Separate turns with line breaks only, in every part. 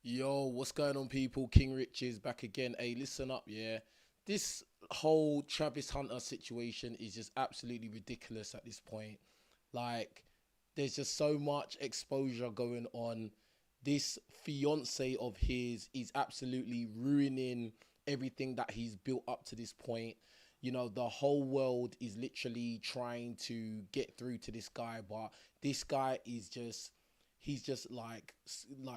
Yo, what's going on, people? King Richez back again. Hey, listen up, yeah. This whole Travis Hunter situation is just absolutely ridiculous at this point. Like, there's just so much exposure going on. This fiance of his is absolutely ruining everything that he's built up to this point. You know, the whole world is literally trying to get through to this guy, but this guy is just he's just like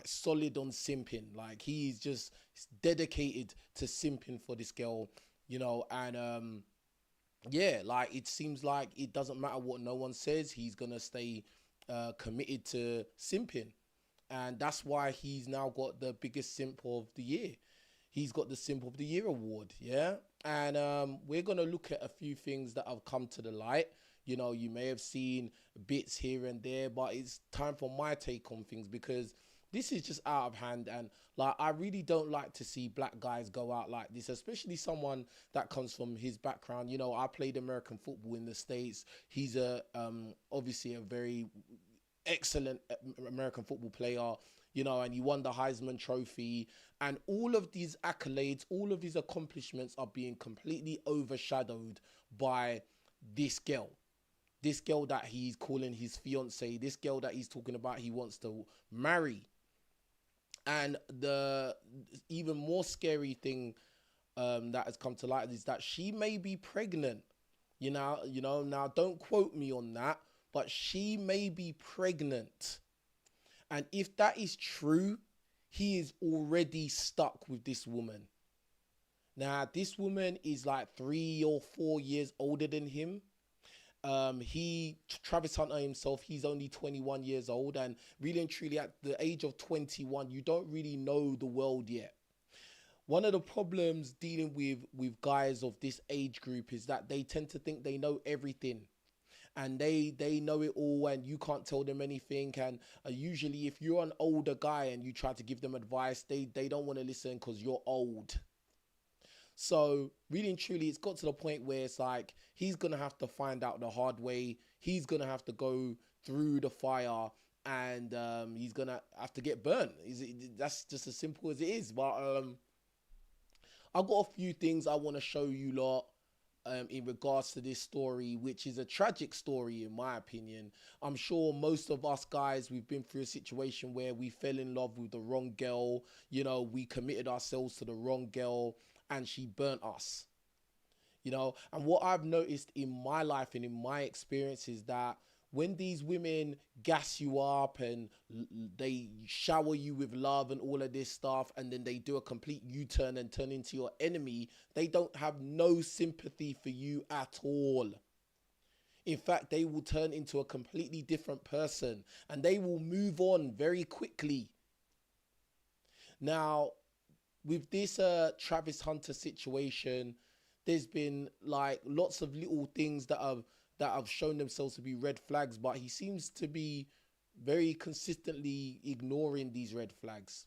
solid on simping. Like he's just dedicated to simping for this girl, and yeah, like it seems like it doesn't matter what no one says, he's gonna stay committed to simping. And that's why he's now got the biggest simp of the year. He's got the Simp of the Year award, yeah? And we're going to look at a few things that have come to the light. You know, you may have seen bits here and there, but it's time for my take on things because this is just out of hand. And like, I really don't like to see black guys go out like this, especially someone that comes from his background. You know, I played American football in the States. He's obviously a very excellent American football player, you know, and he won the Heisman Trophy. And all of these accolades, all of these accomplishments are being completely overshadowed by this girl. This girl that he's calling his fiance, this girl that he's talking about he wants to marry. And the even more scary thing that has come to light is that she may be pregnant. Now don't quote me on that, but she may be pregnant. And if that is true, he is already stuck with this woman. Now, this woman is like 3 or 4 years older than him. Travis Hunter himself, he's only 21 years old, and really and truly, at the age of 21, you don't really know the world yet. One of the problems dealing with guys of this age group is that they tend to think they know everything, and they know it all, and you can't tell them anything. And usually if you're an older guy and you try to give them advice, they don't want to listen because you're old. So really and truly, it's got to the point where it's like he's gonna have to find out the hard way. He's gonna have to go through the fire, and he's gonna have to get burnt. That's just as simple as it is. But I've got a few things I want to show you lot in regards to this story, which is a tragic story in my opinion. I'm sure most of us guys, we've been through a situation where we fell in love with the wrong girl. You know, we committed ourselves to the wrong girl and she burnt us. And what I've noticed in my life and in my experience is that when these women gas you up and they shower you with love and all of this stuff, and then they do a complete U-turn and turn into your enemy, they don't have no sympathy for you at all. In fact, they will turn into a completely different person and they will move on very quickly. Now, with this Travis Hunter situation, there's been like lots of little things that have shown themselves to be red flags, but he seems to be very consistently ignoring these red flags.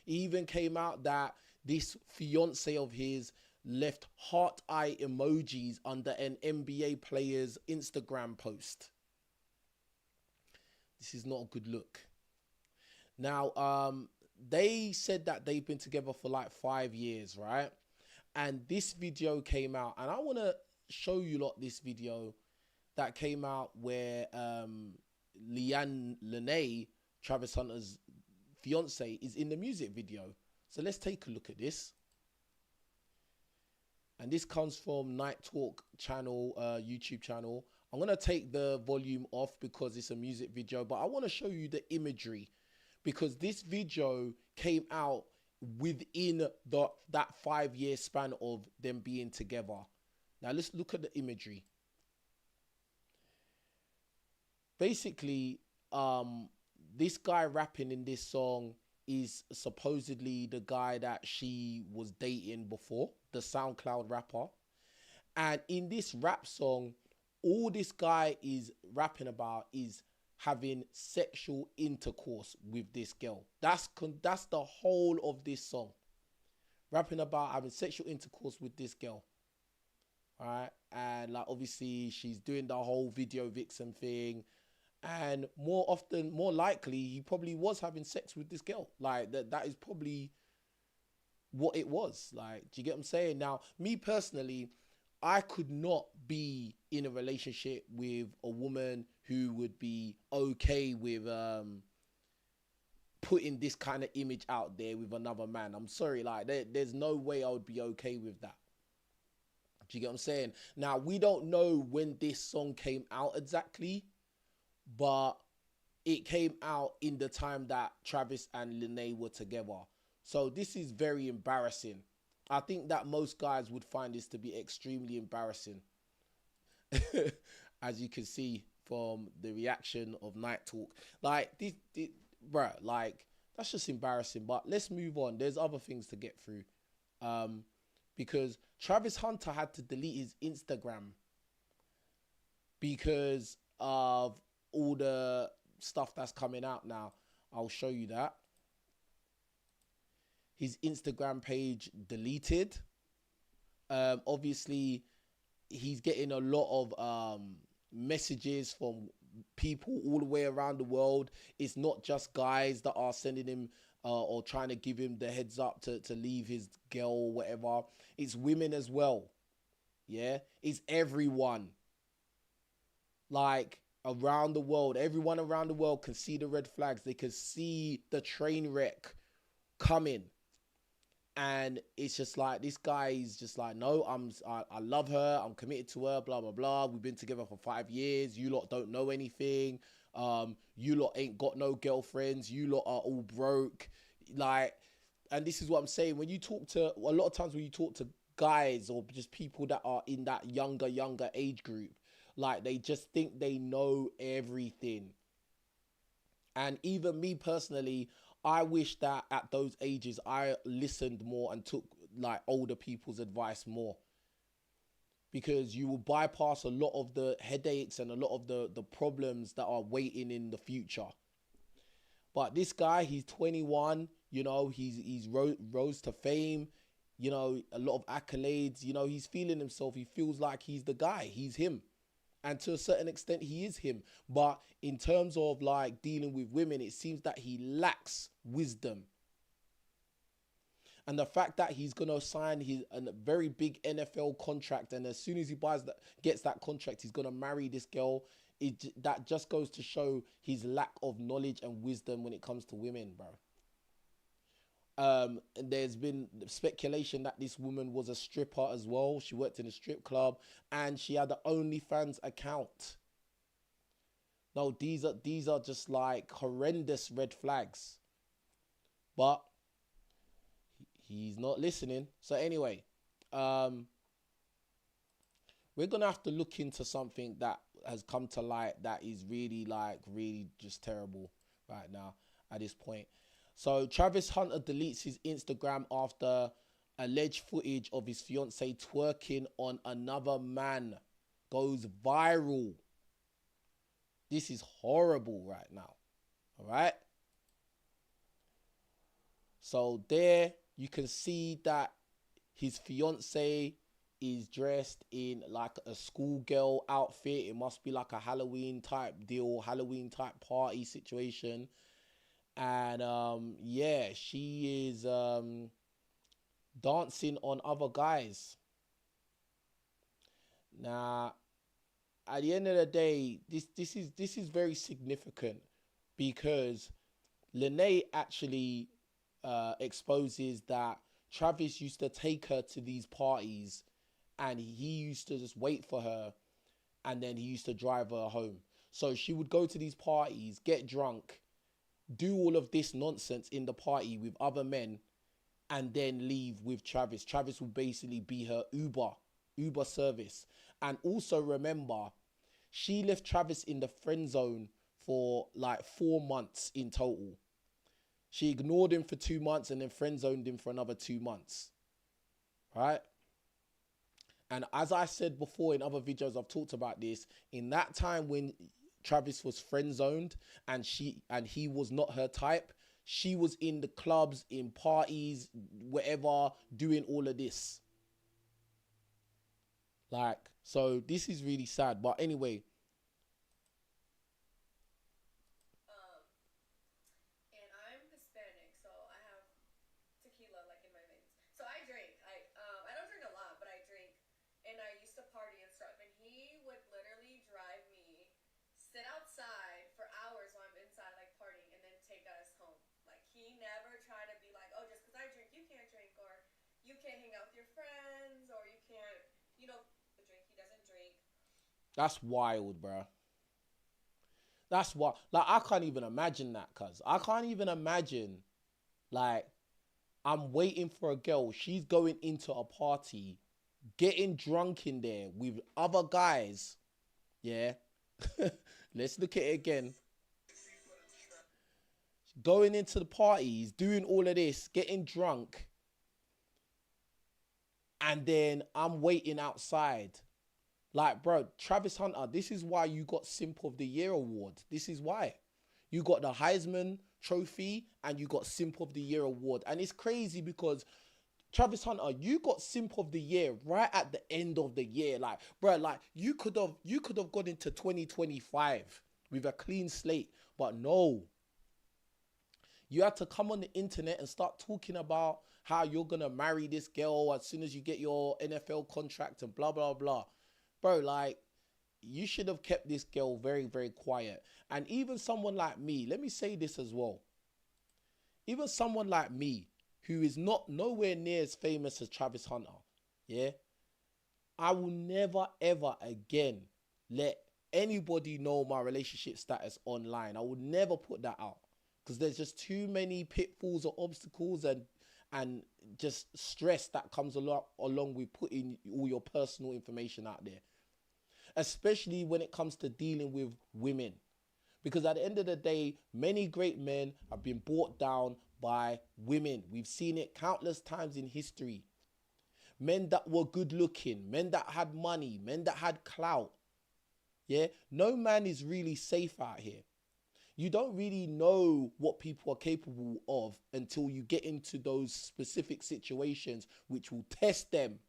It even came out that this fiance of his left heart eye emojis under an NBA player's Instagram post. This is not a good look. Now, they said that they've been together for like 5 years, right? And this video came out, and I want to show you lot this video that came out where Leanna Lenee, Travis Hunter's fiance, is in the music video. So let's take a look at this. And this comes from Night Talk channel, YouTube channel. I'm going to take the volume off because it's a music video, but I want to show you the imagery because this video came out within that 5 year span of them being together. Now let's look at the imagery. Basically, this guy rapping in this song is supposedly the guy that she was dating before, the SoundCloud rapper. And in this rap song, all this guy is rapping about is having sexual intercourse with this girl. That's the whole of this song. Rapping about having sexual intercourse with this girl. All right. And like obviously she's doing the whole video vixen thing. And more often, more likely, he probably was having sex with this girl. Like that is probably what it was. Like, do you get what I'm saying? Now, me personally, I could not be in a relationship with a woman who would be okay with putting this kind of image out there with another man. I'm sorry, like there's no way I would be okay with that. Do you get what I'm saying? Now, we don't know when this song came out exactly, but it came out in the time that Travis and Lenee were together. So this is very embarrassing. I think that most guys would find this to be extremely embarrassing. As you can see from the reaction of Night Talk. Like, this bruh, like, that's just embarrassing. But let's move on. There's other things to get through. Because Travis Hunter had to delete his Instagram because of all the stuff that's coming out now. I'll show you that. His Instagram page deleted. Obviously, he's getting a lot of messages from people all the way around the world. It's not just guys that are sending him or trying to give him the heads up to leave his girl or whatever. It's women as well. Yeah, it's everyone. Like, around the world, everyone around the world can see the red flags. They can see the train wreck coming. And it's just like, this guy is just like, no, I love her. I'm committed to her, blah, blah, blah. We've been together for 5 years. You lot don't know anything. You lot ain't got no girlfriends. You lot are all broke. Like, and this is what I'm saying. When you talk to, a lot of times when you talk to guys or just people that are in that younger age group, like, they just think they know everything. And even me personally, I wish that at those ages I listened more and took like older people's advice more, because you will bypass a lot of the headaches and a lot of the problems that are waiting in the future. But this guy, he's 21, you know, he's rose to fame, you know, a lot of accolades, you know, he's feeling himself. He feels like he's the guy, he's him. And to a certain extent, he is him. But in terms of like dealing with women, it seems that he lacks wisdom. And the fact that he's gonna sign a very big NFL contract, and as soon as he gets that contract, he's gonna marry this girl. That just goes to show his lack of knowledge and wisdom when it comes to women, bro. And there's been speculation that this woman was a stripper as well. She worked in a strip club and she had an OnlyFans account. No, these are just like horrendous red flags. But he's not listening. So anyway, we're gonna have to look into something that has come to light that is really just terrible right now at this point. So Travis Hunter deletes his Instagram after alleged footage of his fiancée twerking on another man goes viral. This is horrible right now. All right. So there you can see that his fiancée is dressed in like a schoolgirl outfit. It must be like a Halloween type deal, Halloween type party situation. And yeah, she is dancing on other guys. Now, at the end of the day, this is very significant, because Lenee actually exposes that Travis used to take her to these parties, and he used to just wait for her, and then he used to drive her home. So she would go to these parties, get drunk, do all of this nonsense in the party with other men, and then leave with Travis. Travis will basically be her Uber service. And also remember, she left Travis in the friend zone for like 4 months in total. She ignored him for 2 months and then friend zoned him for another 2 months. Right? And as I said before in other videos, I've talked about this. In that time when Travis was friend zoned and he was not her type, she was in the clubs, in parties, whatever, doing all of this. Like, so this is really sad. But anyway, That's wild, bro. That's what, like, I can't even imagine that, cuz. I can't even imagine, like, I'm waiting for a girl. She's going into a party, getting drunk in there with other guys. Yeah. Let's look at it again. Going into the parties, doing all of this, getting drunk, and then I'm waiting outside. Like, bro, Travis Hunter, this is why you got Simp of the Year award. This is why. You got the Heisman Trophy and you got Simp of the Year award. And it's crazy because Travis Hunter, you got Simp of the Year right at the end of the year. Like, bro, like you could have gone into 2025 with a clean slate, but no. You had to come on the internet and start talking about how you're gonna marry this girl as soon as you get your NFL contract and blah blah blah. Bro, like, you should have kept this girl very, very quiet. And even someone like me, let me say this as well. Even someone like me, who is not nowhere near as famous as Travis Hunter, yeah, I will never ever again let anybody know my relationship status online. I would never put that out because there's just too many pitfalls or obstacles and just stress that comes along with putting all your personal information out there, especially when it comes to dealing with women. Because at the end of the day, many great men have been brought down by women. We've seen it countless times in history. Men that were good looking, men that had money, men that had clout. Yeah, no man is really safe out here. You don't really know what people are capable of until you get into those specific situations which will test them.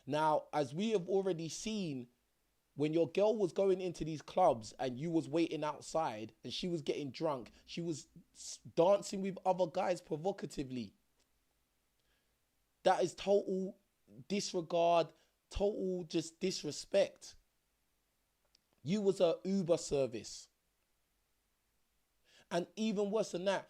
Now, as we have already seen, when your girl was going into these clubs and you was waiting outside and she was getting drunk, she was dancing with other guys provocatively. That is total disregard, total just disrespect. You was a Uber service. And even worse than that,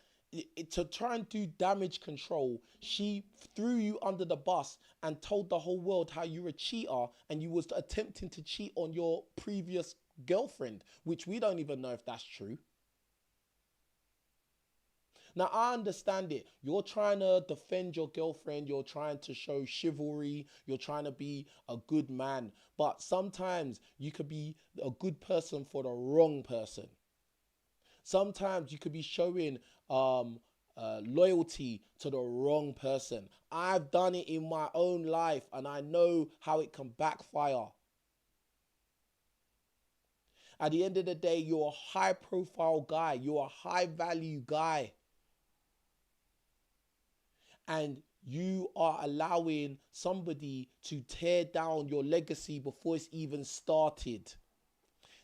to try and do damage control, she threw you under the bus and told the whole world how you're a cheater and you was attempting to cheat on your previous girlfriend, which we don't even know if that's true. Now, I understand it. You're trying to defend your girlfriend. You're trying to show chivalry. You're trying to be a good man. But sometimes you could be a good person for the wrong person. Sometimes you could be showing loyalty to the wrong person. I've done it in my own life and I know how it can backfire. At the end of the day, you're a high profile guy. You're a high value guy. And you are allowing somebody to tear down your legacy before it's even started.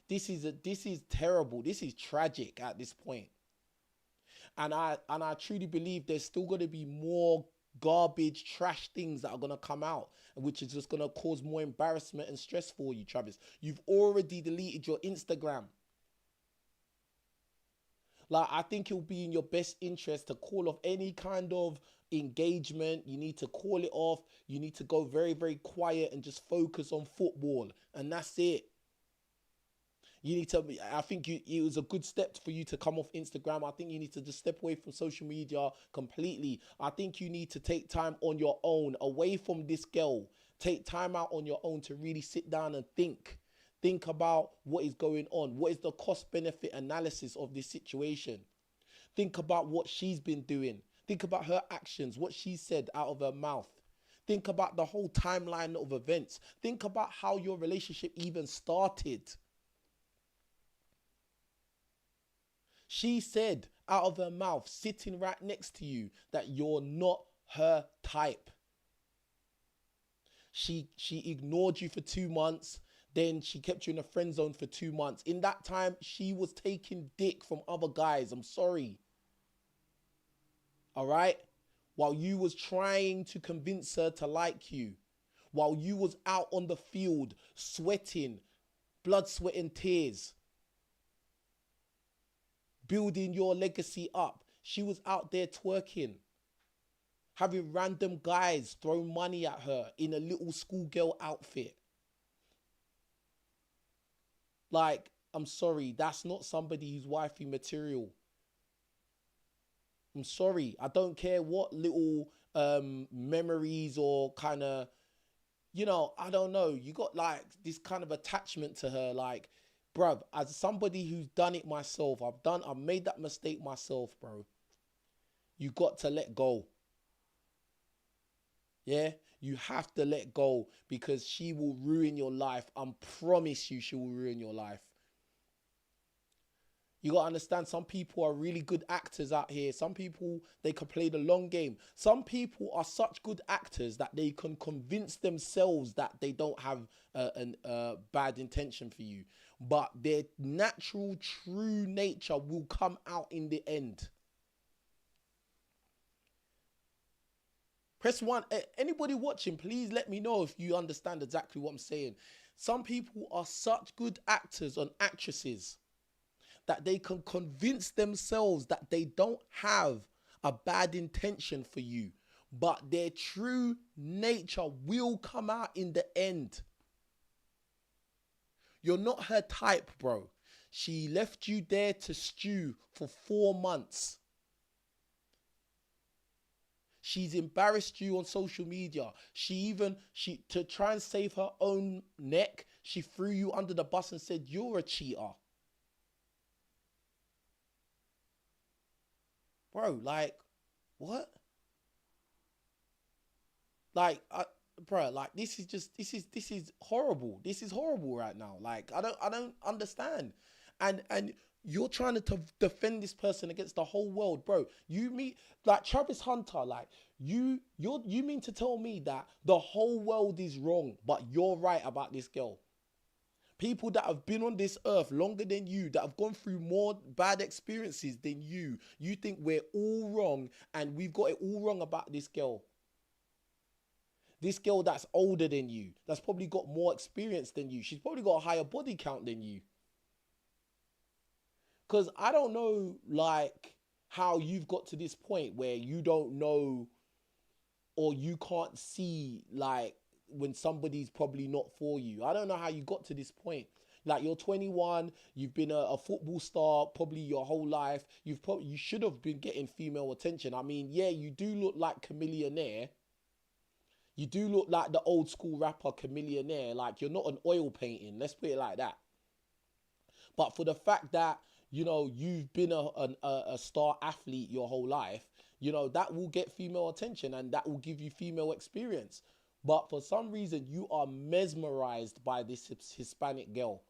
This is terrible. This is tragic at this point. And I truly believe there's still going to be more garbage, trash things that are going to come out, which is just going to cause more embarrassment and stress for you, Travis. You've already deleted your Instagram. Like, I think it'll be in your best interest to call off any kind of engagement. You need to call it off. You need to go very, very quiet and just focus on football. And that's it. You need to, I think it was a good step for you to come off Instagram. I think you need to just step away from social media completely. I think you need to take time on your own, away from this girl. Take time out on your own to really sit down and think. Think about what is going on. What is the cost benefit analysis of this situation? Think about what she's been doing. Think about her actions, what she said out of her mouth. Think about the whole timeline of events. Think about how your relationship even started. She said out of her mouth, sitting right next to you, that you're not her type. She ignored you for 2 months. Then she kept you in a friend zone for 2 months. In that time, she was taking dick from other guys. I'm sorry. All right? While you was trying to convince her to like you. While you was out on the field, sweating, blood, sweat and tears. Building your legacy up. She was out there twerking. Having random guys throw money at her in a little schoolgirl outfit. Like, I'm sorry, that's not somebody who's wifey material. I'm sorry. I don't care what little memories or kind of, I don't know. You got like this kind of attachment to her. Like, bruv, as somebody who's done it myself, I've made that mistake myself, bro. You got to let go. Yeah? You have to let go because she will ruin your life. I promise you she will ruin your life. You got to understand, some people are really good actors out here. Some people, they can play the long game. Some people are such good actors that they can convince themselves that they don't have a bad intention for you. But their natural, true nature will come out in the end. Press 1. Anybody watching, please let me know if you understand exactly what I'm saying. Some people are such good actors and actresses that they can convince themselves that they don't have a bad intention for you, but their true nature will come out in the end. You're not her type, bro. She left you there to stew for 4 months. She's embarrassed you on social media. She to try and save her own neck, she threw you under the bus and said, you're a cheater. Bro, like, what? Like, bro, like, this is horrible. This is horrible right now. Like, I don't understand. And you're trying to defend this person against the whole world, bro. You meet, like, Travis Hunter, like, you mean to tell me that the whole world is wrong, but you're right about this girl? People that have been on this earth longer than you, that have gone through more bad experiences than you think we're all wrong and we've got it all wrong about this girl. This girl that's older than you, that's probably got more experience than you. She's probably got a higher body count than you. Because I don't know, like, how you've got to this point where you don't know or you can't see, like, when somebody's probably not for you. I don't know how you got to this point. Like, you're 21, you've been a football star probably your whole life. You should have been getting female attention. I mean, yeah, you do look like Chameleonaire. You do look like the old school rapper Chameleonaire. Like, you're not an oil painting. Let's put it like that. But for the fact that, you've been a star athlete your whole life, that will get female attention and that will give you female experience. But for some reason, you are mesmerized by this Hispanic girl.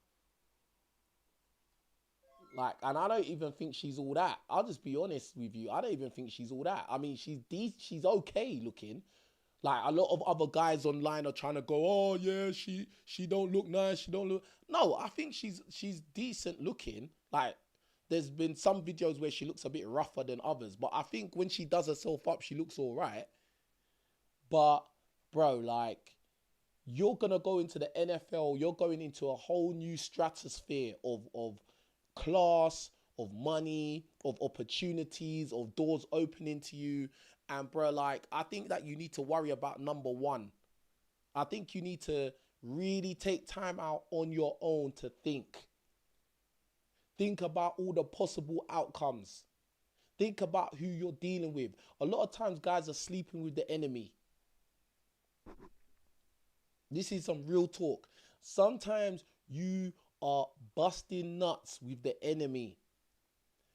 Like, and I don't even think she's all that. I'll just be honest with you. I don't even think she's all that. I mean, she's okay looking. Like, a lot of other guys online are trying to go, oh yeah, she don't look nice. She don't look. No, I think she's decent looking. Like, there's been some videos where she looks a bit rougher than others, but I think when she does herself up, she looks all right. But bro, like, you're gonna go into the NFL. You're going into a whole new stratosphere of class, of money, of opportunities, of doors opening to you. And bro, like, I think that you need to worry about number one. I think you need to really take time out on your own to think. Think about all the possible outcomes. Think about who you're dealing with. A lot of times guys are sleeping with the enemy. This is some real talk. Sometimes you are busting nuts with the enemy.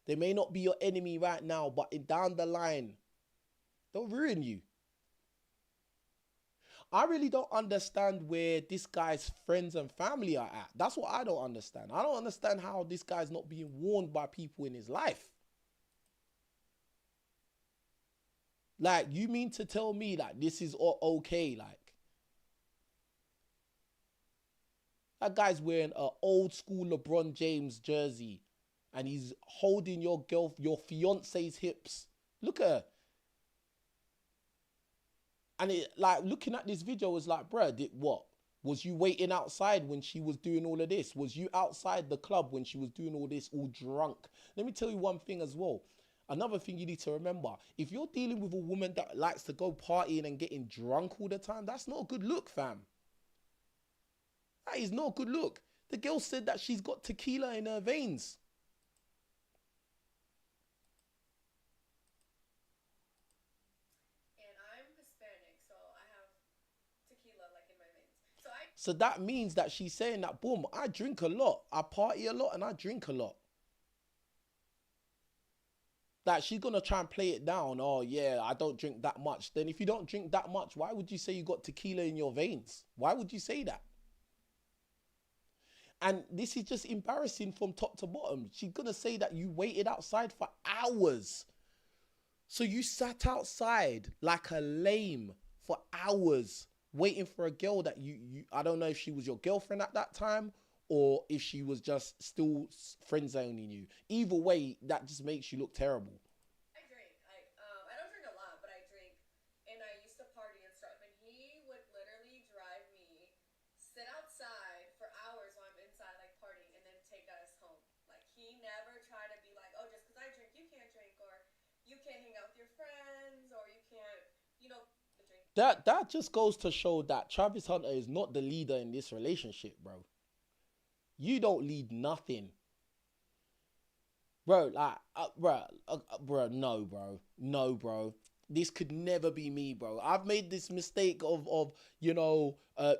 They may not be your enemy right now, but down the line, they'll ruin you. I really don't understand where this guy's friends and family are at. That's what I don't understand. I don't understand how this guy's not being warned by people in his life. Like, you mean to tell me that this is all okay? Like, that guy's wearing an old school LeBron James jersey and he's holding your fiance's hips. Look at her. And it, like, looking at this video was like, bruh, what? Was you waiting outside when she was doing all of this? Was you outside the club when she was doing all this, all drunk? Let me tell you one thing as well. Another thing you need to remember, if you're dealing with a woman that likes to go partying and getting drunk all the time, that's not a good look, fam. That is not a good look. The girl said that she's got tequila in her veins. So that means that she's saying that, boom, I drink a lot, I party a lot, and I drink a lot. That she's gonna try and play it down. Oh yeah, I don't drink that much. Then if you don't drink that much, why would you say you got tequila in your veins? Why would you say that? And this is just embarrassing from top to bottom. She's gonna say that you waited outside for hours. So you sat outside like a lame for hours waiting for a girl that you I don't know if she was your girlfriend at that time or if she was just still friend zoning you. Either way, that just makes you look terrible. That just goes to show that Travis Hunter is not the leader in this relationship, bro. You don't lead nothing, bro. Like, bro, no, bro, no, bro. This could never be me, bro. I've made this mistake of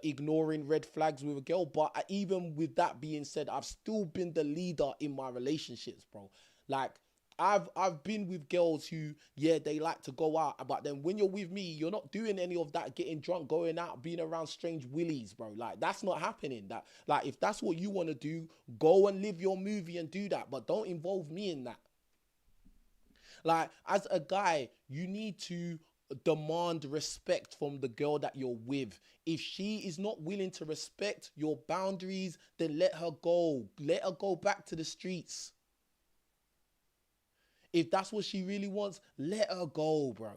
ignoring red flags with a girl, but even with that being said, I've still been the leader in my relationships, bro. Like, I've been with girls who, yeah, they like to go out, but then when you're with me, you're not doing any of that, getting drunk, going out, being around strange willies, bro. Like, that's not happening. That, like, if that's what you want to do, go and live your movie and do that, but don't involve me in that. Like, as a guy, you need to demand respect from the girl that you're with. If she is not willing to respect your boundaries, then let her go. Let her go back to the streets. If that's what she really wants, let her go, bro.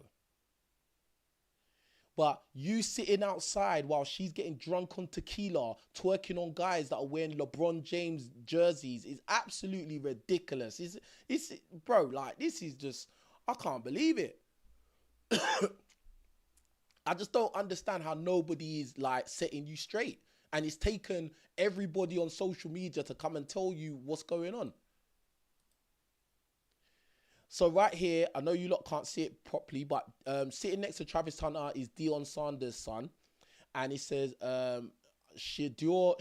But you sitting outside while she's getting drunk on tequila, twerking on guys that are wearing LeBron James jerseys is absolutely ridiculous. It's bro, like this is just I can't believe it. I just don't understand how nobody is like setting you straight. And it's taken everybody on social media to come and tell you what's going on. So right here, I know you lot can't see it properly, but sitting next to Travis Hunter is Deion Sanders' son, and it says Shador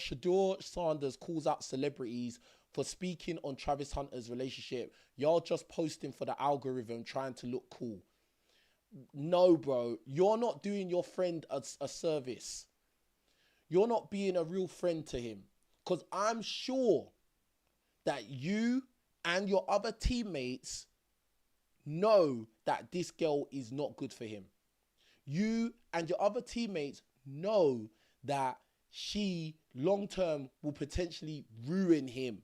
Sanders calls out celebrities for speaking on Travis Hunter's relationship. Y'all just posting for the algorithm, trying to look cool. No, bro, you're not doing your friend a service. You're not being a real friend to him, because I'm sure that you and your other teammates know that this girl is not good for him. You and your other teammates know that she long term will potentially ruin him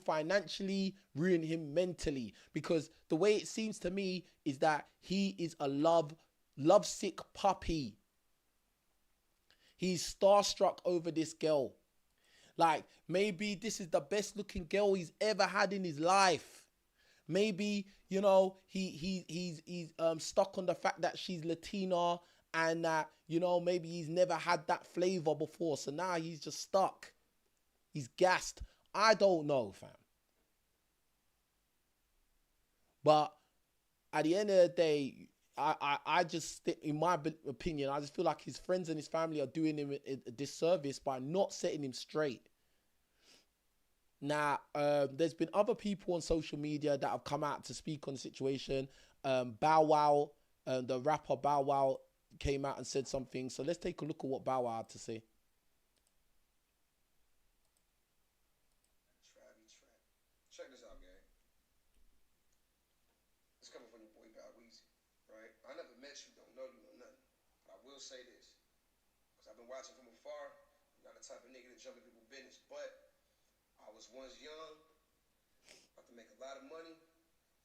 financially, ruin him mentally. Because the way it seems to me is that he is a lovesick puppy. He's starstruck over this girl. Like, maybe this is the best looking girl he's ever had in his life. Maybe, he's stuck on the fact that she's Latina and that, maybe he's never had that flavor before. So now he's just stuck. He's gassed. I don't know, fam. But at the end of the day, I just, in my opinion, I just feel like his friends and his family are doing him a disservice by not setting him straight. Now, there's been other people on social media that have come out to speak on the situation. Bow Wow, the rapper Bow Wow came out and said something. So let's take a look at what Bow Wow had to say.
Check this out, gang. It's coming from your boy Bow Weezy, right? I never met you, don't know you, know nothing. But I will say this, because I've been watching from afar. I'm not the type of nigga to jump in people's business, but I was once young, about to make a lot of money,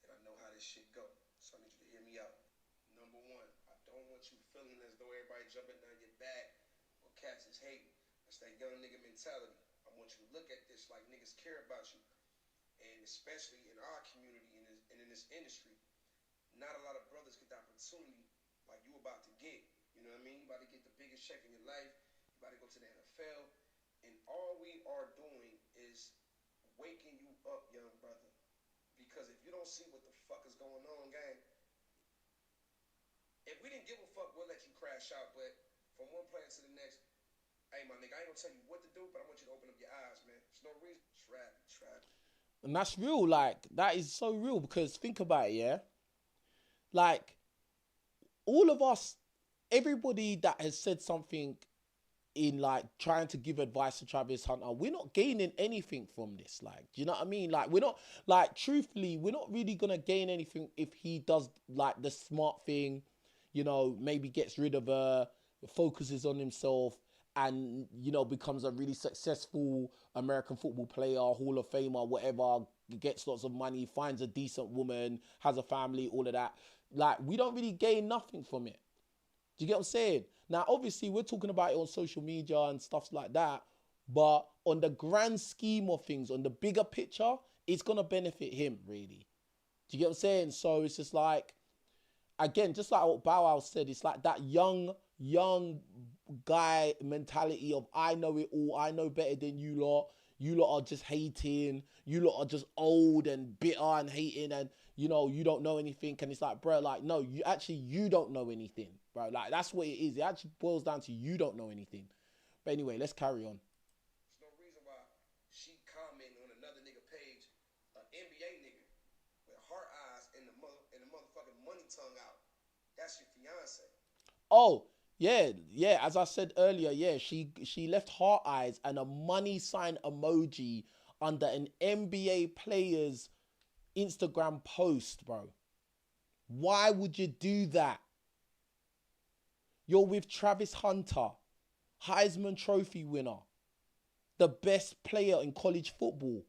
and I know how this shit go. So I need you to hear me out. Number one, I don't want you feeling as though everybody jumping down your back or cats is hating. That's that young nigga mentality. I want you to look at this like niggas care about you. And especially in our community and in this industry, not a lot of brothers get the opportunity like you about to get. You know what I mean? You about to get the biggest check in your life. You about to go to the NFL. And all we are doing is waking you up, young brother. Because if you don't see what the fuck is going on, gang, if we didn't give a fuck, we'll let you crash out. But from one player to the next, hey, my nigga, I ain't gonna tell you what to do, but I want you to open up your eyes, man. There's no reason. Trap.
And that's real. Like, that is so real because think about it, yeah? Like, all of us, everybody that has said something in like trying to give advice to Travis Hunter, we're not gaining anything from this. Like, do you know what I mean? Like, we're not, like, truthfully, we're not really gonna gain anything if he does like the smart thing, you know, maybe gets rid of her, focuses on himself, and, you know, becomes a really successful American football player, Hall of Famer, whatever, gets lots of money, finds a decent woman, has a family, all of that. Like, we don't really gain nothing from it. Do you get what I'm saying? Now, obviously, we're talking about it on social media and stuff like that, but on the grand scheme of things, on the bigger picture, it's going to benefit him, really. Do you get what I'm saying? So it's just like, again, just like what Bow Wow said, it's like that young guy mentality of I know it all, I know better than you lot. You lot are just hating. You lot are just old and bitter and hating, and you know you don't know anything. And it's like, bro, like no, you don't know anything, bro. Like that's what it is. It actually boils down to you don't know anything. But anyway, let's carry on.
There's no reason why she commenting on another nigga page, an NBA nigga with heart eyes and the motherfucking money tongue out. That's your fiance.
Oh, yeah. As I said earlier, yeah, she left heart eyes and a money sign emoji under an NBA player's Instagram post, bro. Why would you do that? You're with Travis Hunter, Heisman Trophy winner, the best player in college football.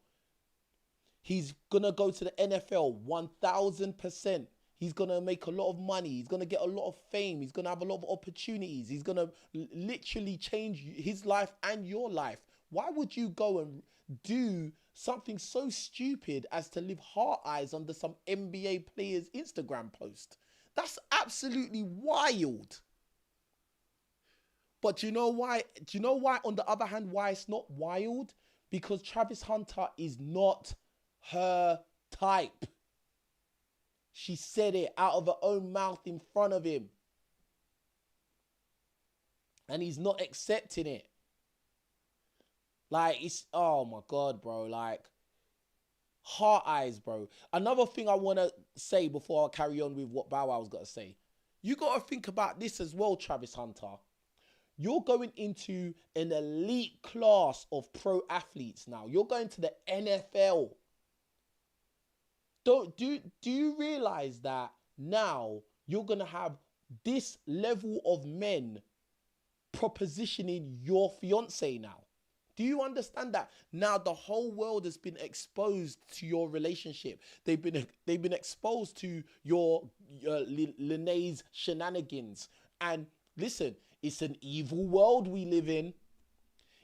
He's going to go to the NFL 1000%. He's going to make a lot of money. He's going to get a lot of fame. He's going to have a lot of opportunities. He's going to literally change his life and your life. Why would you go and do something so stupid as to leave heart eyes under some NBA player's Instagram post? That's absolutely wild. But do you know why? Do you know why, on the other hand, why it's not wild? Because Travis Hunter is not her type. She said it out of her own mouth in front of him. And he's not accepting it. Like, it's, oh my God, bro. Like, heart eyes, bro. Another thing I want to say before I carry on with what Bow Wow's got to say. You got to think about this as well, Travis Hunter. You're going into an elite class of pro athletes now. You're going to the NFL. Do you realize that now you're going to have this level of men propositioning your fiance now? Do you understand that? Now the whole world has been exposed to your relationship. They've been exposed to your Lenee's shenanigans. And listen, it's an evil world we live in.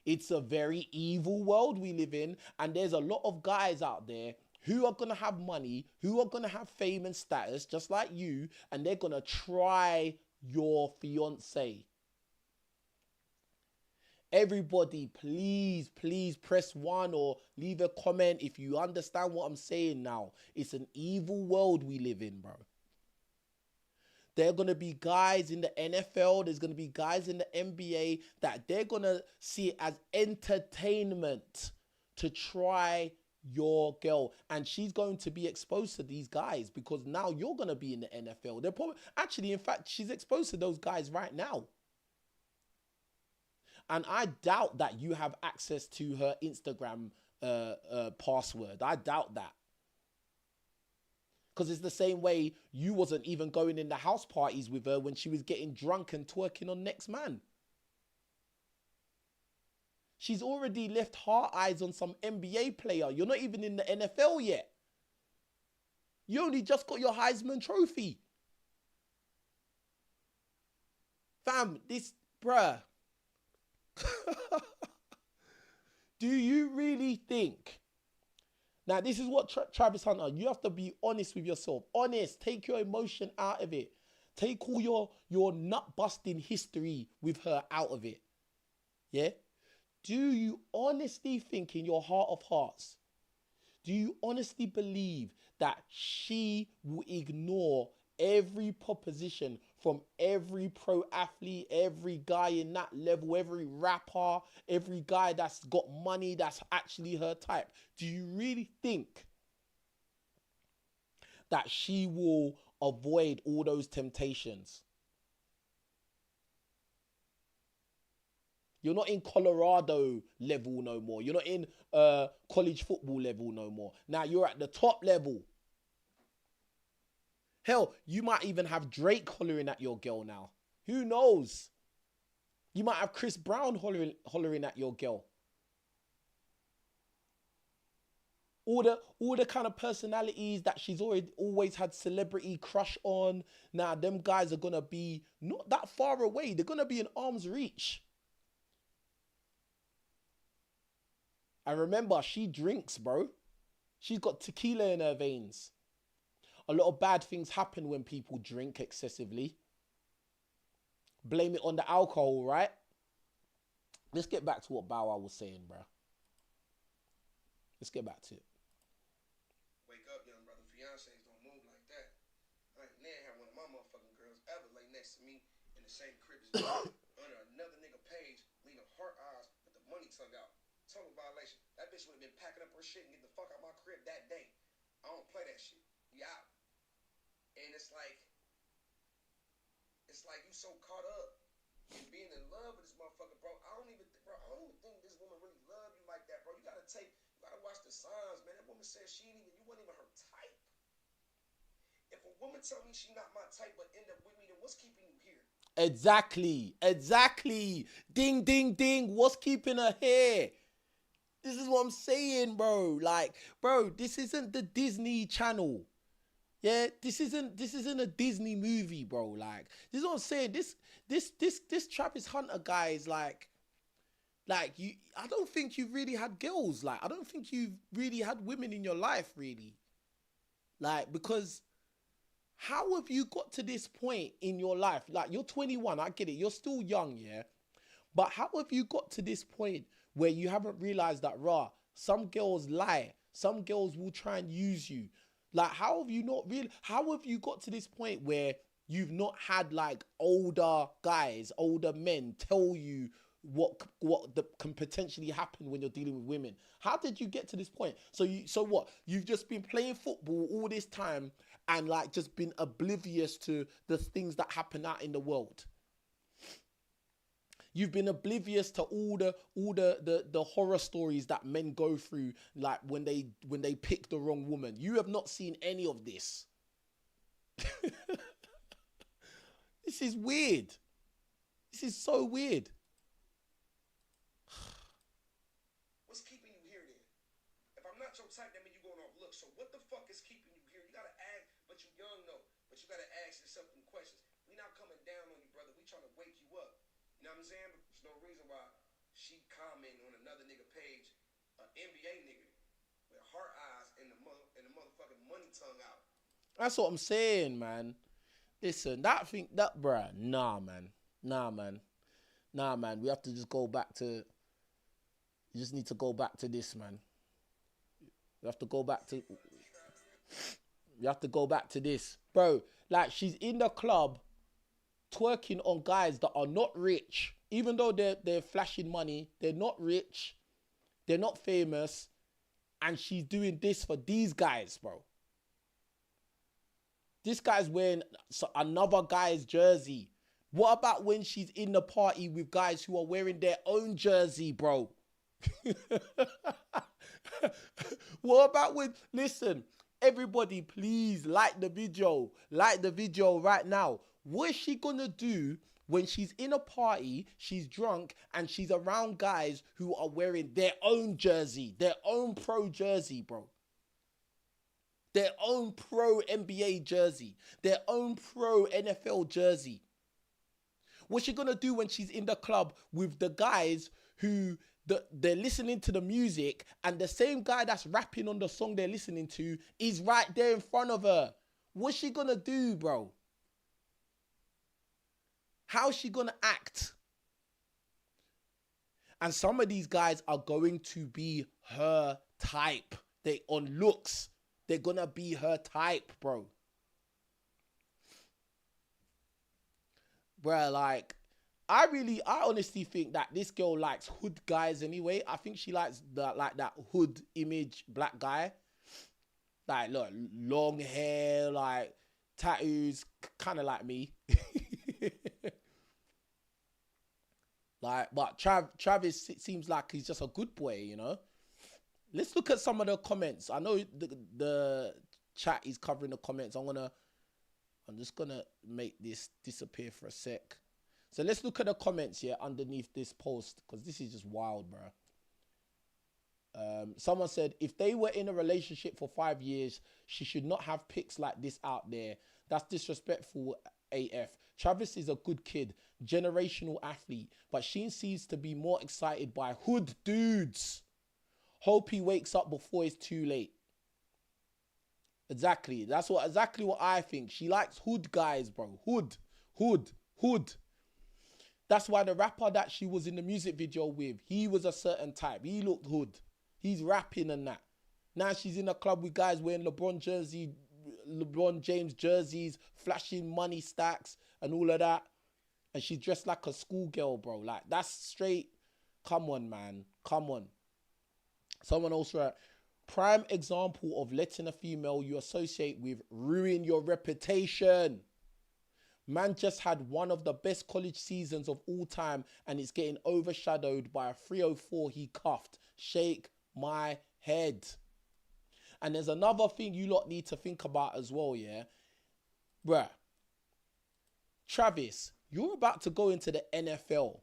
It's a very evil world we live in. And there's a lot of guys out there who are going to have money, who are going to have fame and status, just like you, and they're going to try your fiance. Everybody, please press 1 or leave a comment if you understand what I'm saying now. It's an evil world we live in, bro. There are going to be guys in the NFL, there's going to be guys in the NBA that they're going to see it as entertainment to try your girl. And she's going to be exposed to these guys because now you're going to be in the NFL. They're probably, actually, in fact, she's exposed to those guys right now. And I doubt that you have access to her Instagram password. I doubt that. Because it's the same way you wasn't even going in the house parties with her when she was getting drunk and twerking on Next Man. She's already left heart eyes on some NBA player. You're not even in the NFL yet. You only just got your Heisman Trophy. Fam, this, bruh. Do you really think? Now, this is what Travis Hunter, you have to be honest with yourself. Honest. Take your emotion out of it. Take all your nut busting history with her out of it. Yeah? Do you honestly think in your heart of hearts, do you honestly believe that she will ignore every proposition from every pro athlete, every guy in that level, every rapper, every guy that's got money that's actually her type? Do you really think that she will avoid all those temptations? You're not in Colorado level no more. You're not in college football level no more. Now you're at the top level. Hell, you might even have Drake hollering at your girl now. Who knows? You might have Chris Brown hollering at your girl. All the kind of personalities that she's always had celebrity crush on. Now them guys are gonna be not that far away. They're gonna be in arm's reach. And remember, she drinks, bro. She's got tequila in her veins. A lot of bad things happen when people drink excessively. Blame it on the alcohol, right? Let's get back to what Bow Wow was saying, bro. Let's get back to it.
Wake up, young brother. Fiancés don't move like that. I ain't never had one of my motherfucking girls ever lay next to me in the same crib as me under another nigga page, leaving heart eyes with the money tongue out. Total violation. That bitch would have been packing up her shit and getting the fuck out my crib that day. I don't play that shit. We out. And it's like you so caught up in being in love with this motherfucker, bro. I don't even think this woman really love you like that, bro. You gotta watch the signs, man. That woman said you wasn't even her type. If a woman tell me she not my type but end up with me, then what's keeping you here?
Exactly. Ding, ding, ding. What's keeping her here? This is what I'm saying, bro. Like, bro, this isn't the Disney Channel. Yeah, this isn't a Disney movie, bro. Like, this is what I'm saying. This Travis Hunter guy is like you. I don't think you've really had girls. Like, I don't think you've really had women in your life, really. Like, because how have you got to this point in your life? Like, you're 21. I get it. You're still young, yeah. But how have you got to this point where you haven't realized that, some girls lie. Some girls will try and use you. Like, how have you got to this point where you've not had like older guys, older men tell you what can potentially happen when you're dealing with women? How did you get to this point? So what? You've just been playing football all this time and like just been oblivious to the things that happen out in the world. You've been oblivious to all the horror stories that men go through, like when they pick the wrong woman. You have not seen any of this. This is weird. This is so weird.
What's keeping you here then? If I'm not your type, that means you're going off looks. So what the fuck is keeping you here? You gotta ask, but you young though. But you gotta ask yourself some questions. We not coming down on you, brother. We trying to wake you up. You know what I'm saying? But there's no reason why she commenting on another nigga page, an NBA nigga, with heart eyes and the motherfucking money tongue out.
That's what I'm saying, man. Listen, bruh, nah, man. We have to just go back to. You just need to go back to this, man. You have to go back to this, bro. Like, she's in the club twerking on guys that are not rich, even though they're flashing money. They're not rich, they're not famous, and she's doing this for these guys, bro. This guy's wearing another guy's jersey. What about when she's in the party with guys who are wearing their own jersey, bro? What about listen, everybody please like the video right now. What is she gonna do when she's in a party, she's drunk, and she's around guys who are wearing their own jersey, their own pro jersey, bro? Their own pro NBA jersey, their own pro NFL jersey. What's she gonna do when she's in the club with the guys who they're listening to the music, and the same guy that's rapping on the song they're listening to is right there in front of her? What's she gonna do, bro? How's she gonna act? And some of these guys are going to be her type. They on looks. They're gonna be her type, bro. Bruh, like, I honestly think that this girl likes hood guys anyway. I think she likes that hood image black guy. Like, look, long hair, like tattoos, kind of like me. Like, but Travis, it seems like he's just a good boy, you know. Let's look at some of the comments. I know the chat is covering the comments. I'm just gonna make this disappear for a sec. So let's look at the comments here underneath this post, because this is just wild, bro. Someone said, if they were in a relationship for 5 years, she should not have pics like this out there. That's disrespectful AF. Travis is a good kid, generational athlete, but she seems to be more excited by hood dudes. Hope he wakes up before it's too late. Exactly. That's exactly what I think. She likes hood guys, bro. Hood. That's why the rapper that she was in the music video with, he was a certain type. He looked hood. He's rapping and that. Now she's in a club with guys wearing LeBron James jerseys, flashing money stacks and all of that. And she's dressed like a schoolgirl, bro. Like, that's straight. Come on, man. Come on. Someone else wrote, prime example of letting a female you associate with ruin your reputation. Man just had one of the best college seasons of all time and it's getting overshadowed by a 304 he cuffed. Shake my head. And there's another thing you lot need to think about as well, yeah? Bruh. Travis, you're about to go into the NFL,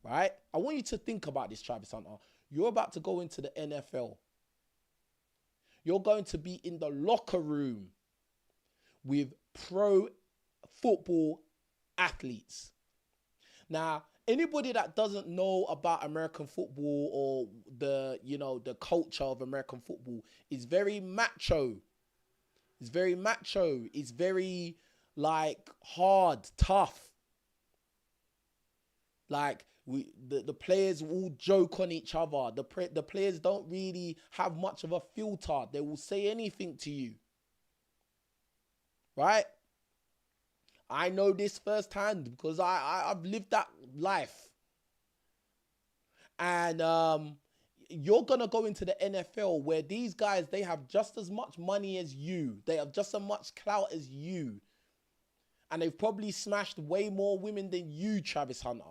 right? I want you to think about this, Travis Hunter. You're about to go into the NFL. You're going to be in the locker room with pro football athletes. Now, anybody that doesn't know about American football or the culture of American football is very macho. It's very macho. It's very like hard, tough. Like the players all joke on each other. The players don't really have much of a filter. They will say anything to you. Right? I know this firsthand because I've lived that life. And you're going to go into the NFL where these guys, they have just as much money as you. They have just as much clout as you. And they've probably smashed way more women than you, Travis Hunter.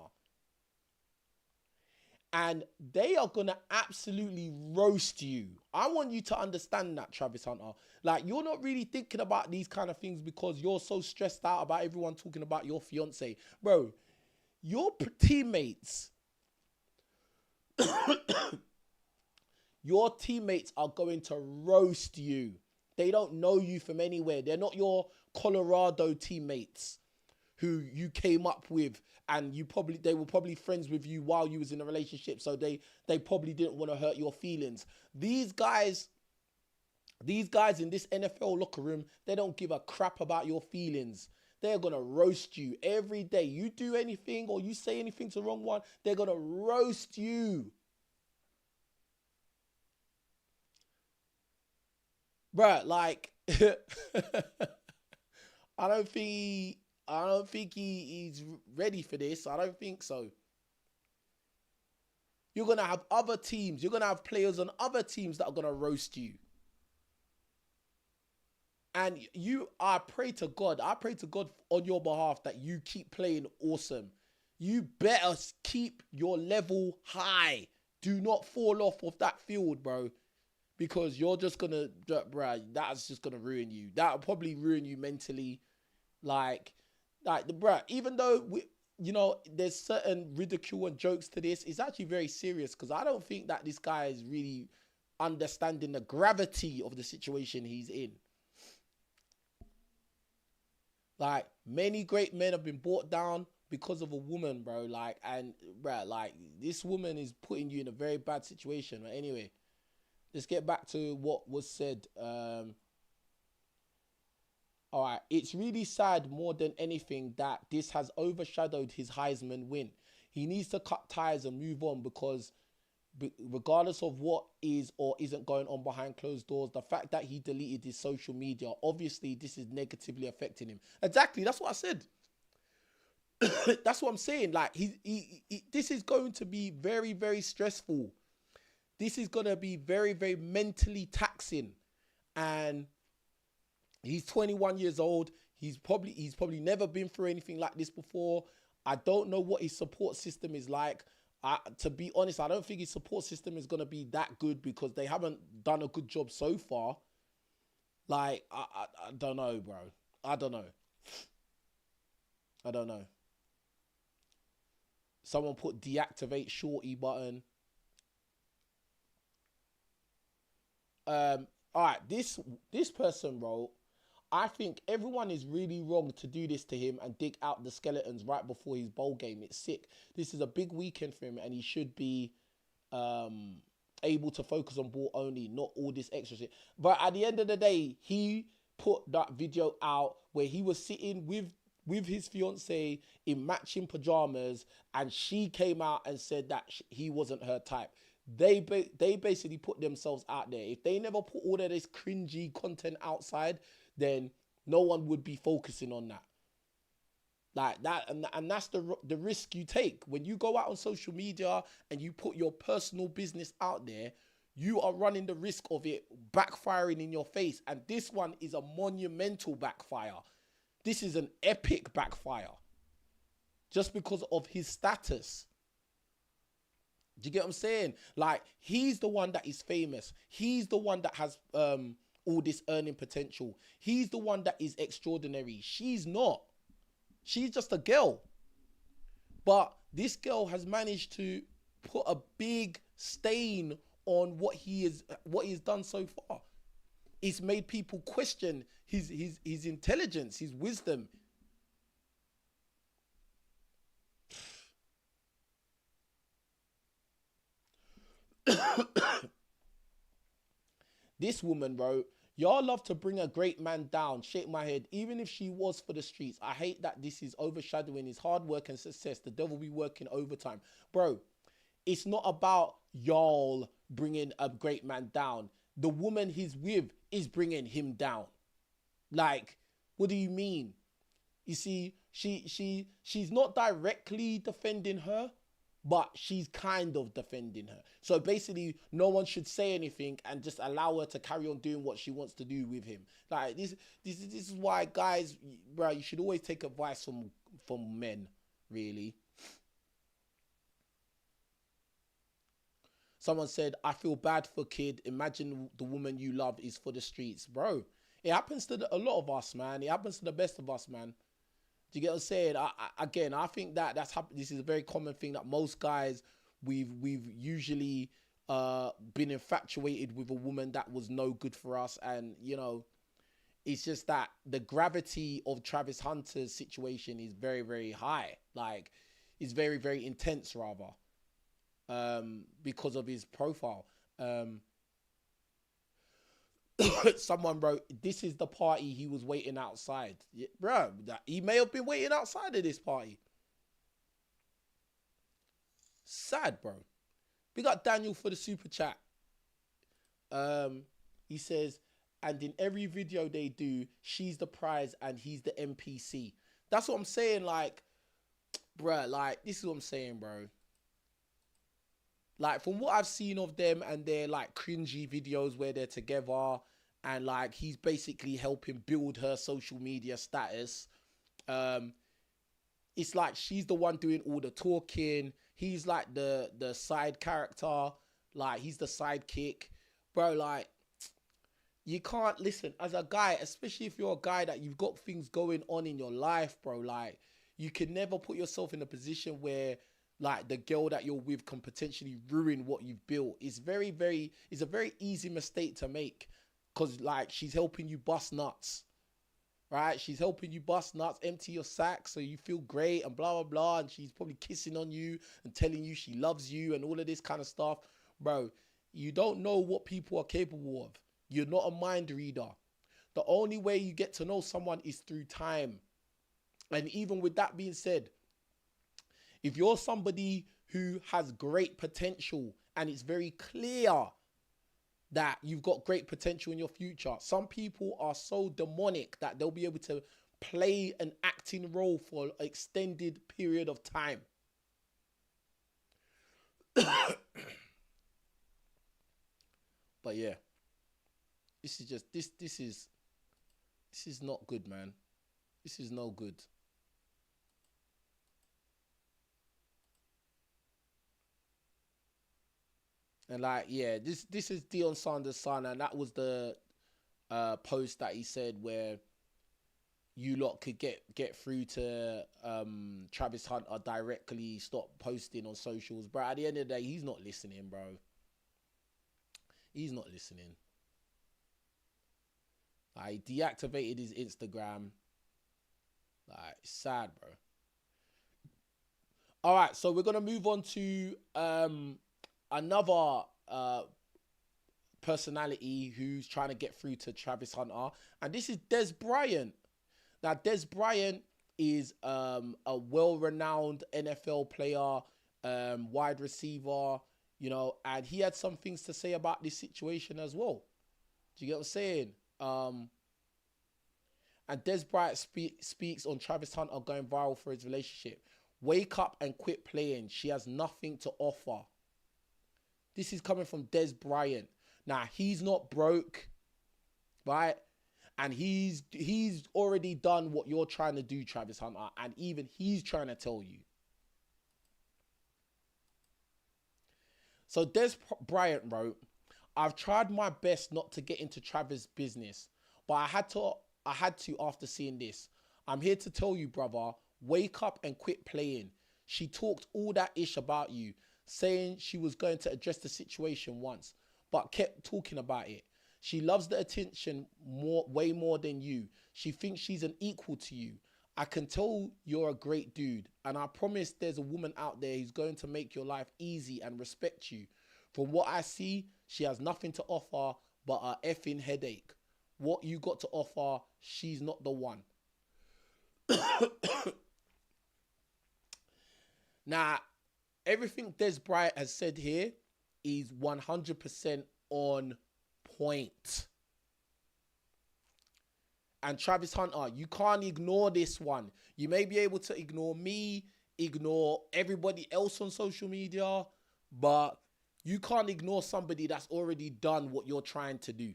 And they are going to absolutely roast you. I want you to understand that, Travis Hunter. Like, you're not really thinking about these kind of things because you're so stressed out about everyone talking about your fiance. Bro, your teammates, your teammates are going to roast you. They don't know you from anywhere. They're not your Colorado teammates who you came up with and they were probably friends with you while you was in a relationship. So they probably didn't want to hurt your feelings. These guys in this NFL locker room, they don't give a crap about your feelings. They're going to roast you every day. You do anything or you say anything to the wrong one, they're going to roast you. Bruh, like, I don't think he's ready for this. I don't think so. You're going to have other teams. You're going to have players on other teams that are going to roast you. And I pray to God on your behalf that you keep playing awesome. You better keep your level high. Do not fall off of that field, bro. Because you're just going to, bro, that's just going to ruin you. That'll probably ruin you mentally. Like, bro, even though, there's certain ridicule and jokes to this, it's actually very serious because I don't think that this guy is really understanding the gravity of the situation he's in. Like, many great men have been brought down because of a woman, bro. Like, and, bro, like, this woman is putting you in a very bad situation. But anyway, let's get back to what was said. All right, it's really sad more than anything that this has overshadowed his Heisman win. He needs to cut ties and move on, because regardless of what is or isn't going on behind closed doors, the fact that he deleted his social media, obviously this is negatively affecting him. Exactly, that's what I said. That's what I'm saying. Like, this is going to be very, very stressful. This is going to be very, very mentally taxing. And he's 21 years old. He's probably never been through anything like this before. I don't know what his support system is like. To be honest, I don't think his support system is going to be that good, because they haven't done a good job so far. Like, I don't know, bro. I don't know. Someone put deactivate shorty button. All right, this person wrote, I think everyone is really wrong to do this to him and dig out the skeletons right before his bowl game. It's sick. This is a big weekend for him, and he should be able to focus on ball only, not all this extra shit. But at the end of the day, he put that video out where he was sitting with his fiance in matching pajamas, and she came out and said that he wasn't her type. They basically put themselves out there. If they never put all of this cringy content outside, then no one would be focusing on that. Like that, and that's the risk you take. When you go out on social media and you put your personal business out there, you are running the risk of it backfiring in your face. And this one is a monumental backfire. This is an epic backfire. Just because of his status. Do you get what I'm saying? Like, he's the one that is famous. He's the one that has all this earning potential. He's the one that is extraordinary. She's not. She's just a girl. But this girl has managed to put a big stain on what he has done so far. It's made people question his intelligence, his wisdom. This woman wrote, y'all love to bring a great man down. Shake my head. Even if she was for the streets, I hate that this is overshadowing his hard work and success. The devil be working overtime. Bro, it's not about y'all bringing a great man down. The woman he's with is bringing him down. Like, what do you mean? You see, she's not directly defending her, but she's kind of defending her. So basically, no one should say anything and just allow her to carry on doing what she wants to do with him. Like, this is why, guys, bro, you should always take advice from men, really. Someone said, I feel bad for kid. Imagine the woman you love is for the streets. Bro, it happens to a lot of us, man. It happens to the best of us, man. Do you get what I'm saying? I think that's happened. This is a very common thing that most guys, we've usually been infatuated with a woman that was no good for us. And, you know, it's just that the gravity of Travis Hunter's situation is very, very high. Like, it's very, very intense, rather, because of his profile. Someone wrote, this is the party he was waiting outside. Yeah, bro, he may have been waiting outside of this party. Sad, bro. We got Daniel for the super chat. He says, and in every video they do, she's the prize and he's the NPC. That's what I'm saying. Like, bro, like, this is what I'm saying, bro. Like, from what I've seen of them and their, like, cringy videos where they're together and, like, he's basically helping build her social media status, it's like she's the one doing all the talking. He's, like, the side character. Like, he's the sidekick. Bro, like, you can't, listen, as a guy, especially if you're a guy that you've got things going on in your life, bro, like, you can never put yourself in a position where, like, the girl that you're with can potentially ruin what you've built. It's a very easy mistake to make, because, like, she's helping you bust nuts, right? She's helping you bust nuts, empty your sack so you feel great and blah, blah, blah. And she's probably kissing on you and telling you she loves you and all of this kind of stuff. Bro, you don't know what people are capable of. You're not a mind reader. The only way you get to know someone is through time. And even with that being said, If you're somebody who has great potential and it's very clear that you've got great potential in your future, some people are so demonic that they'll be able to play an acting role for an extended period of time. But yeah, this is just this is not good, man. This is no good. And like, yeah, this is Deion Sanders' son, and that was the post that he said where you lot could get through to Travis Hunter directly, stop posting on socials. Bro, at the end of the day, he's not listening, bro. He's not listening. I deactivated his Instagram. Like, it's sad, bro. All right, so we're gonna move on to another personality who's trying to get through to Travis Hunter, and this is Des Bryant. Now, Des Bryant is a well-renowned NFL player, wide receiver, you know, and he had some things to say about this situation as well. Do you get what I'm saying? And Des Bryant speaks on Travis Hunter going viral for his relationship. Wake up and quit playing. She has nothing to offer. This is coming from Des Bryant. Now, he's not broke, right? And he's already done what you're trying to do, Travis Hunter. And even he's trying to tell you. So Des Bryant wrote, I've tried my best not to get into Travis' business, but I had to after seeing this. I'm here to tell you, brother, wake up and quit playing. She talked all that ish about you, saying she was going to address the situation once, but kept talking about it. She loves the attention way more than you. She thinks she's an equal to you. I can tell you're a great dude, and I promise there's a woman out there who's going to make your life easy and respect you. From what I see, she has nothing to offer but a effing headache. What you got to offer, she's not the one. Now, everything Des Bryant has said here is 100% on point. And Travis Hunter, you can't ignore this one. You may be able to ignore me, ignore everybody else on social media, but you can't ignore somebody that's already done what you're trying to do.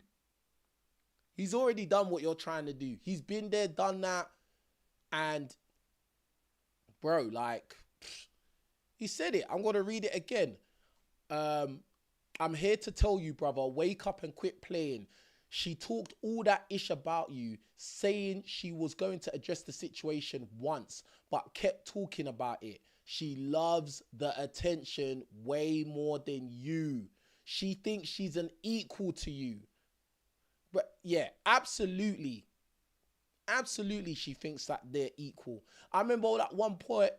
He's already done what you're trying to do. He's been there, done that. And, bro, like, he said it. I'm going to read it again. I'm here to tell you, brother, wake up and quit playing. She talked all that ish about you, saying she was going to address the situation once, but kept talking about it. She loves the attention way more than you. She thinks she's an equal to you. But yeah, absolutely. Absolutely, she thinks that they're equal. I remember at one point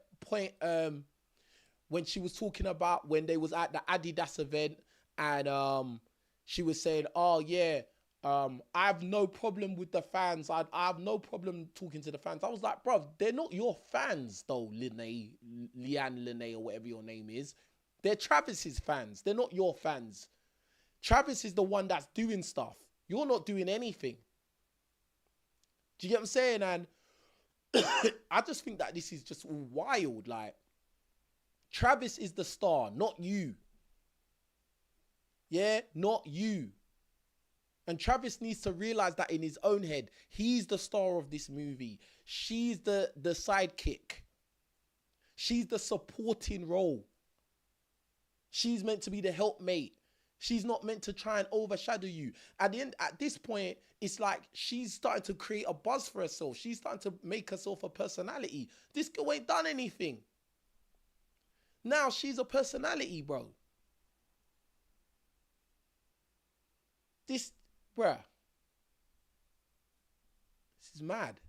when she was talking about when they was at the Adidas event, and she was saying, oh yeah, I have no problem with the fans. I have no problem talking to the fans. I was like, bro, they're not your fans though, Leanna Lenee, or whatever your name is. They're Travis's fans. They're not your fans. Travis is the one that's doing stuff. You're not doing anything. Do you get what I'm saying? And I just think that this is just all wild. Like, Travis is the star, not you. Yeah, not you. And Travis needs to realize that in his own head. He's the star of this movie. She's the sidekick. She's the supporting role. She's meant to be the helpmate. She's not meant to try and overshadow you. At this point, it's like she's starting to create a buzz for herself. She's starting to make herself a personality. This girl ain't done anything. Now she's a personality, bro. This, bruh. This is mad.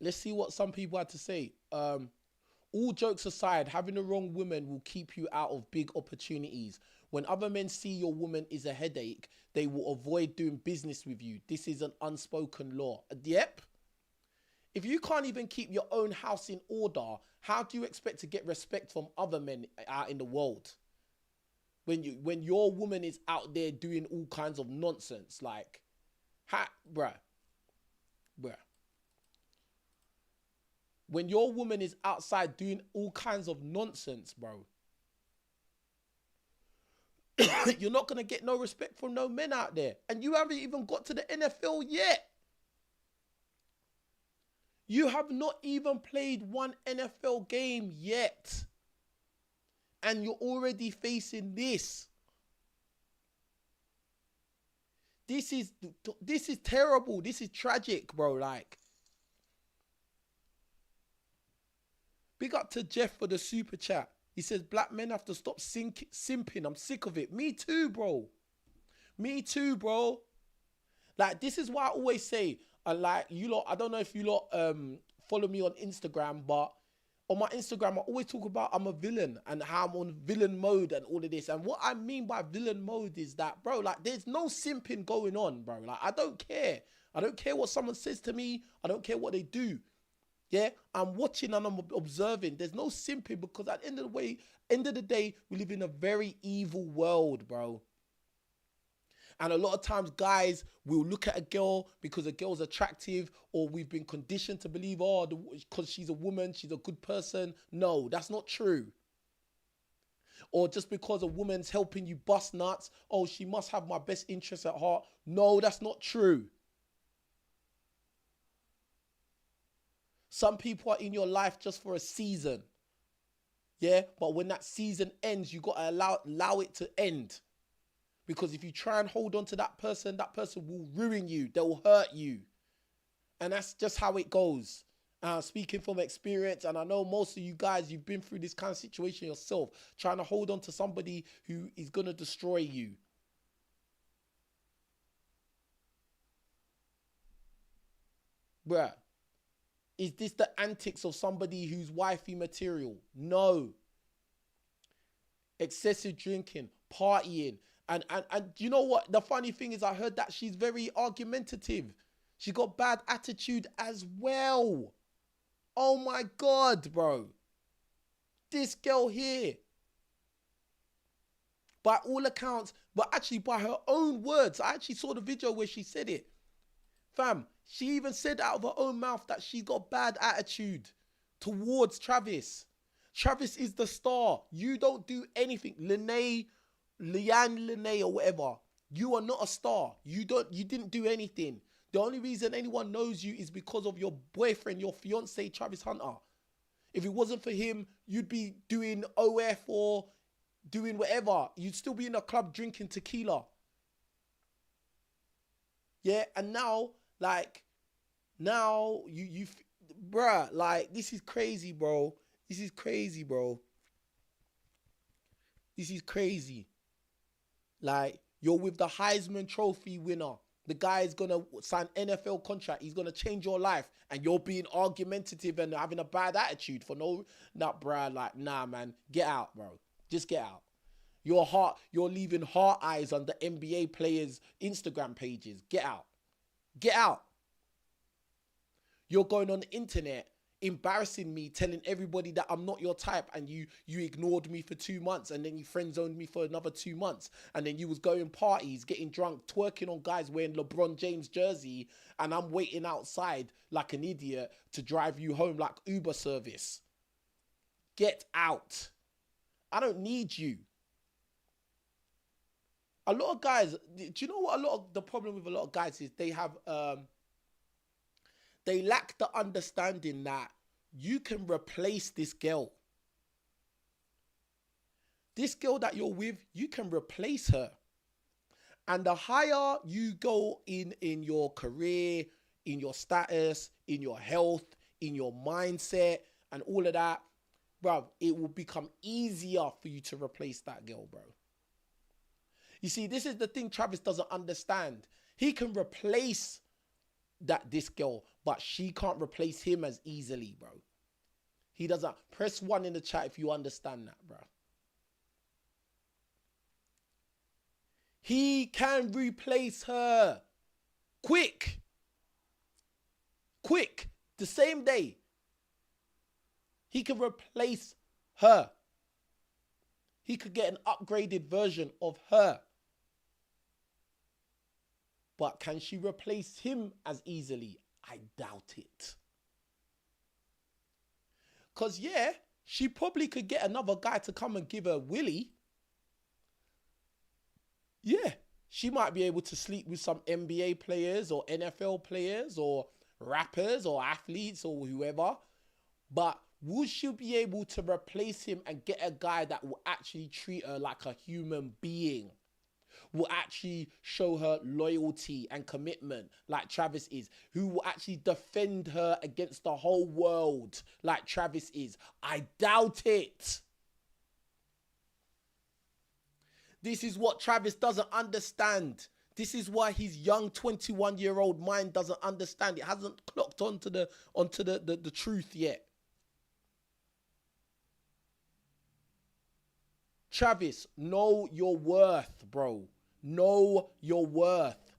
Let's see what some people had to say. All jokes aside, having the wrong woman will keep you out of big opportunities. When other men see your woman is a headache, they will avoid doing business with you. This is an unspoken law. Yep. If you can't even keep your own house in order, how do you expect to get respect from other men out in the world? When your woman is out there doing all kinds of nonsense, like, bruh. When your woman is outside doing all kinds of nonsense, bro, you're not going to get no respect from no men out there. And you haven't even got to the NFL yet. You have not even played one NFL game yet. And you're already facing this. This is terrible. This is tragic, bro. Like, big up to Jeff for the super chat. He says, black men have to stop simping. I'm sick of it. Me too, bro. Me too, bro. Like, this is why I always say, like, you lot, I don't know if you lot follow me on Instagram, but on my Instagram, I always talk about I'm a villain and how I'm on villain mode and all of this. And what I mean by villain mode is that, bro, like, there's no simping going on, bro. Like, I don't care. I don't care what someone says to me. I don't care what they do. Yeah, I'm watching and I'm observing. There's no simping because at the end of the day, we live in a very evil world, bro. And a lot of times guys will look at a girl because a girl's attractive, or we've been conditioned to believe, oh, because she's a woman, she's a good person. No, that's not true. Or just because a woman's helping you bust nuts, oh, she must have my best interests at heart. No, that's not true. Some people are in your life just for a season. Yeah, but when that season ends, you got to allow it to end. Because if you try and hold on to that person will ruin you. They'll hurt you. And that's just how it goes. Speaking from experience, and I know most of you guys, you've been through this kind of situation yourself, trying to hold on to somebody who is going to destroy you. Bruh. Is this the antics of somebody who's wifey material? No. Excessive drinking, partying. And you know what? The funny thing is, I heard that she's very argumentative. She got bad attitude as well. Oh my God, bro. This girl here. By all accounts, but actually by her own words, I actually saw the video where she said it. Fam, she even said out of her own mouth that she got bad attitude towards Travis. Travis is the star. You don't do anything. Leanna Lenee or whatever. You are not a star. You didn't do anything. The only reason anyone knows you is because of your boyfriend, your fiance, Travis Hunter. If it wasn't for him, you'd be doing OF or doing whatever. You'd still be in a club drinking tequila. Yeah, and now, bruh, like, this is crazy, bro. This is crazy, bro. This is crazy. Like, you're with the Heisman Trophy winner. The guy is going to sign NFL contract. He's going to change your life. And you're being argumentative and having a bad attitude for bruh, like, nah, man. Get out, bro. Just get out. You're leaving heart eyes on the NBA players' Instagram pages. Get out. Get out. You're going on the internet, embarrassing me, telling everybody that I'm not your type, and you ignored me for 2 months, and then you friend zoned me for another 2 months, and then you was going parties, getting drunk, twerking on guys wearing LeBron James jersey, and I'm waiting outside like an idiot to drive you home like Uber service. Get out. I don't need you. A lot of guys, do you know what the problem with a lot of guys is? They have, they lack the understanding that you can replace this girl. This girl that you're with, you can replace her. And the higher you go in your career, in your status, in your health, in your mindset, and all of that, bro, it will become easier for you to replace that girl, bro. You see, this is the thing Travis doesn't understand. He can replace this girl, but she can't replace him as easily, bro. He doesn't. Press 1 in the chat if you understand that, bro. He can replace her. Quick. The same day. He could replace her. He could get an upgraded version of her. But can she replace him as easily? I doubt it. Because, yeah, she probably could get another guy to come and give her willy. Yeah, she might be able to sleep with some NBA players or NFL players or rappers or athletes or whoever. But will she be able to replace him and get a guy that will actually treat her like a human being? Will actually show her loyalty and commitment like Travis is, who will actually defend her against the whole world like Travis is? I doubt it. This is what Travis doesn't understand. This is why his young 21-year-old mind doesn't understand. It hasn't clocked onto the truth yet. Travis, know your worth, bro. Know your worth.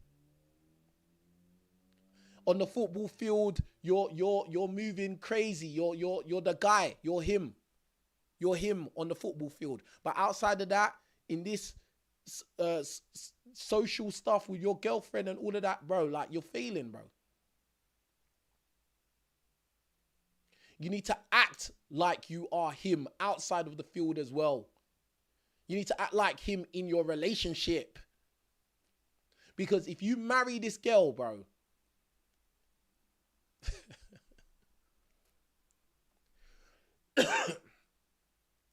On the football field, you're moving crazy. You're the guy. You're him. You're him on the football field. But outside of that, in this social stuff with your girlfriend and all of that, bro, like, you're failing, bro. You need to act like you are him outside of the field as well. You need to act like him in your relationship. Because if you marry this girl, bro,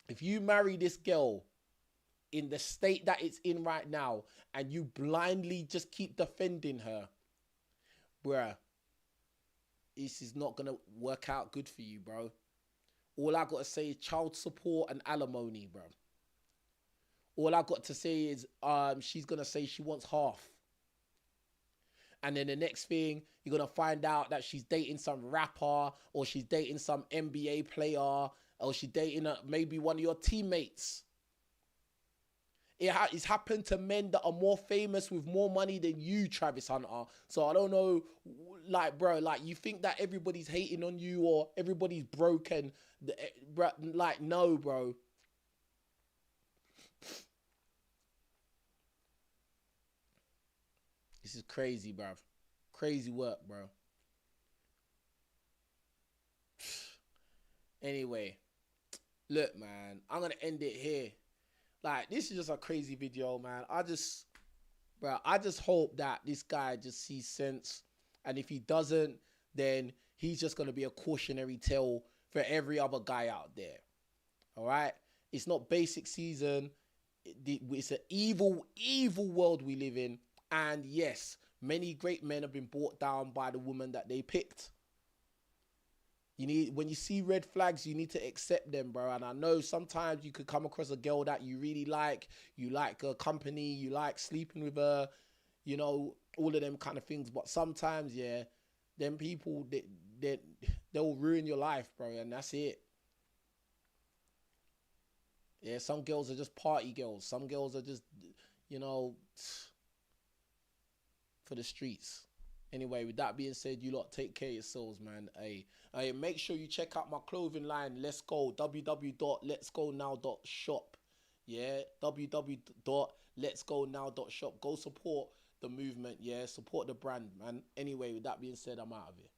if you marry this girl in the state that it's in right now and you blindly just keep defending her, bruh, this is not going to work out good for you, bro. All I got to say is child support and alimony, bro. All I got to say is she's going to say she wants half. And then the next thing, you're going to find out that she's dating some rapper or she's dating some NBA player or she's dating maybe one of your teammates. It's happened to men that are more famous with more money than you, Travis Hunter. So I don't know, like, bro, like, you think that everybody's hating on you or everybody's broken. Like, no, bro. This is crazy, bruv. Crazy work, bro. Anyway, look, man, I'm going to end it here. Like, this is just a crazy video, man. I just hope that this guy just sees sense. And if he doesn't, then he's just going to be a cautionary tale for every other guy out there. All right? It's not basic season. It's an evil, evil world we live in. And yes, many great men have been brought down by the woman that they picked. When you see red flags, you need to accept them, bro. And I know sometimes you could come across a girl that you really like. You like her company. You like sleeping with her. You know, all of them kind of things. But sometimes, yeah, them people, they'll ruin your life, bro. And that's it. Yeah, some girls are just party girls. Some girls are just, you know, for the streets. Anyway, with that being said, you lot take care of yourselves, man. Hey, make sure you check out my clothing line. Let's go. www.letsgonow.shop. Yeah, www.letsgonow.shop. Go support the movement. Yeah, support the brand, man. Anyway, with that being said, I'm out of here.